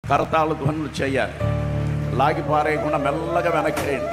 కరతాళ ధ్వనులు చేయాలి. లాగి పారేయకుండా మెల్లగా వెనక్కేయండి.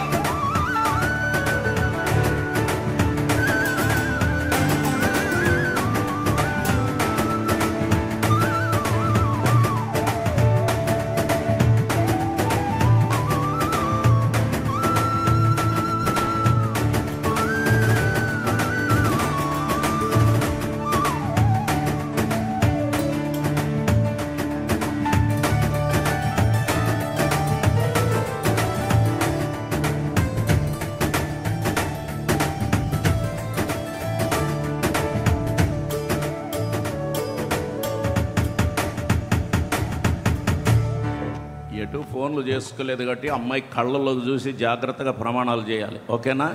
ఎటు ఫోన్లు చేసుకోలేదు కాబట్టి అమ్మాయి కళ్ళలో చూసి జాగ్రత్తగా ప్రమాణాలు చేయాలి. ఓకేనా?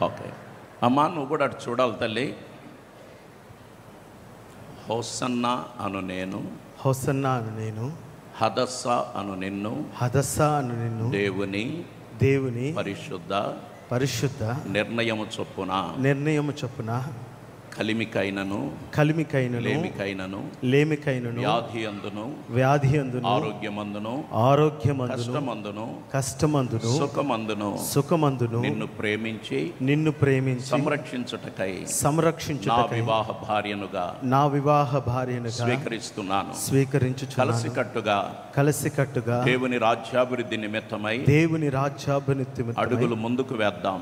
ఓకే అమ్మా, నువ్వు కూడా అటు చూడాలి తల్లి. హోసన్నా అను నేను, హోసన్నా అను నేను, హదస్సా అను నిన్ను, హదస్సా అను నిన్ను, దేవుని పరిశుద్ధ నిర్ణయము చొప్పున కలిమికైనను లేమికైనను వ్యాధి అందును ఆరోగ్యమందును కష్టమందును సుఖమందును నిన్ను ప్రేమించి సంరక్షించుటకై నా వివాహ భార్యనుగా స్వీకరించుచున్నాను. కలిసికట్టుగా దేవుని రాజ్యాభివృద్ధి నిమిత్తమై అడుగులు ముందుకు వేద్దాం.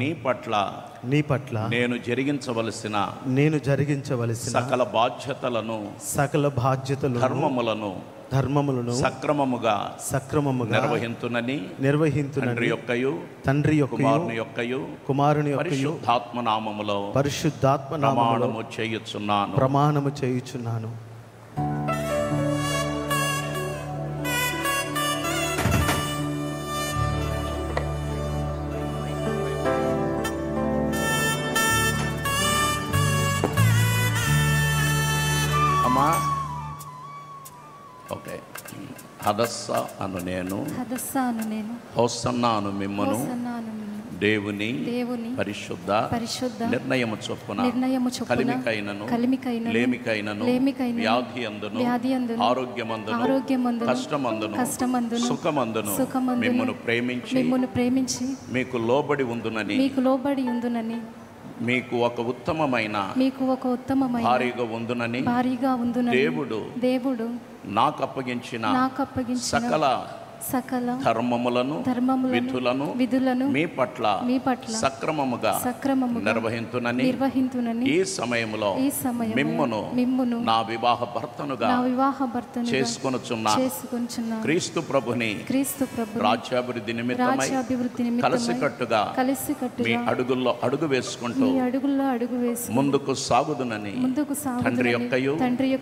నీ పట్ల నేను జరిగించవలసిన సకల బాధ్యతలను ధర్మములను సక్రమముగా నిర్వహింతునని తండ్రి యొక్క కుమారుని యొక్క పరిశుద్ధాత్మ నామములో ప్రమాణము చేయుచున్నాను. ఓకే. హదస్సా అను నేను, హోసన్నా అను మిమ్మును, దేవుని పరిశుద్ధ నిర్ణయము చొప్పున కలిమికైనను వ్యాధి అందును ఆరోగ్యమందును కష్టమందును సుఖమందును మిమ్మును ప్రేమించి మీకు లోబడి ఉందునని మీకు ఒక ఉత్తమమైన భారీగా ఉందునని దేవుడు నాకు అప్పగించిన సకల ధర్మములను విధులను మీ పట్ల సక్రమముగా నిర్వహింతునని ఈ సమయములో మిమ్మును నా వివాహ భర్తనుగా చేసుకొనుచున్నాను. క్రీస్తు ప్రభుని రాజ్యాభివృద్ధి నిమిత్తమై కలిసికట్టుగా మీ అడుగుల్లో అడుగు వేసుకుంటూ ముందుకు సాగుదునని తండ్రి యొక్కయు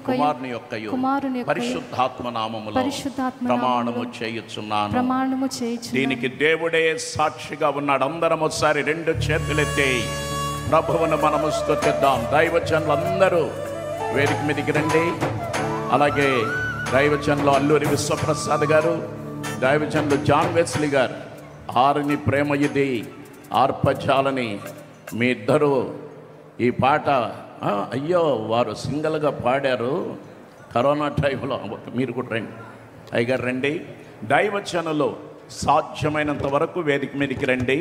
కుమారుని యొక్కయు పరిశుద్ధాత్మ నామములో ప్రమాణము చేయుచున్నాను. దీనికి దేవుడే సాక్షిగా ఉన్నాడు. అందరం ఒకసారి రెండు చేతులెత్తి ప్రభువును మనము స్తుతిద్దాం. దైవజనులందరూ వేదిక మీదకి రండి. అలాగే దైవజనులు అల్లూరి విశ్వప్రసాద్ గారు, దైవజనులు జాన్ వెస్లీ గారు, ఆరుని ప్రేమ ఇది ఆర్పజాలని మీ ఇద్దరు ఈ పాట అయ్యో వారు సింగల్గా పాడారు కరోనా టైంలో. మీరు కూడా రండి, అయ్యగారు రండి. దైవజనులు సాధ్యమైనంత వరకు వేదిక మీదకి రండి.